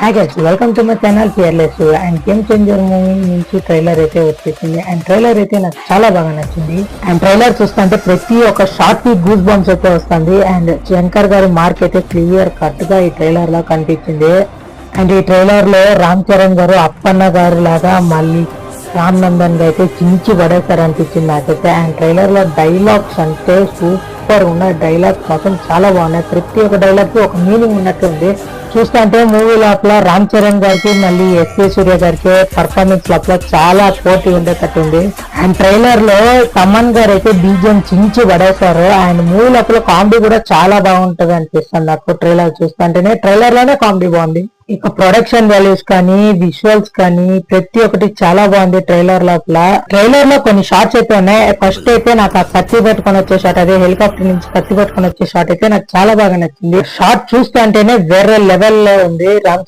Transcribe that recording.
Hi guys, welcome to my channel fearless. And game changer movie నుంచి trailer అయితే వచ్చేసింది. And trailer అయితే నాకు చాలా బాగా నచ్చింది. అండ్ ట్రైలర్ చూస్తుంటే ప్రతి ఒక్క షార్ట్ కి గూస్ బంప్స్ అయితే వస్తుంది. అండ్ శంకర్ గారి మార్క్ అయితే క్లియర్ కట్ గా ఈ ట్రైలర్ లో కనిపించింది. అండ్ ఈ ట్రైలర్ లో రామ్ చరణ్ గారు అప్పన్న గారు లాగా మళ్ళీ రామ్ నందన్ గా అయితే చించి పడేస్తారు అనిపించింది నాకైతే. అండ్ ట్రైలర్ లో డైలాగ్స్ అంటే సూపర్ ఉన్నాయి. డైలాగ్స్ మాత్రం చాలా బాగున్నాయి. ప్రతి ఒక్క డైలాగ్ కి ఒక మీనింగ్ ఉన్నట్టు ఉంది. చూస్తుంటే మూవీ లోపల రామ్ చరణ్ గారికి మళ్ళీ ఎస్కే సూర్య గారికి పర్ఫార్మెన్స్ లోపల చాలా పోటీ ఉండేటట్టు ఉంది. అండ్ ట్రైలర్ లో తమన్ గారు అయితే బీజిఎం చించి పడేశారు. అండ్ మూవీ లోపల కామెడీ కూడా చాలా బాగుంటది అనిపిస్తుంది నాకు. ట్రైలర్ చూస్తుంటేనే ట్రైలర్ లోనే కామెడీ బాగుంది. ఇక ప్రొడక్షన్ వాల్యూస్ కానీ విజువల్స్ కానీ ప్రతి ఒక్కటి చాలా బాగుంది. ట్రైలర్ లోపల ట్రైలర్ లో కొన్ని షార్ట్స్ అయితే ఉన్నాయి. ఫస్ట్ అయితే నాకు ఆ కత్తి పట్టుకొని వచ్చే షాట్, అదే హెలికాప్టర్ నుంచి కత్తి పట్టుకొని వచ్చే షాట్ అయితే నాకు చాలా బాగా నచ్చింది. షార్ట్ చూస్తుంటేనే వేరే లెవెల్ లో ఉంది. రామ్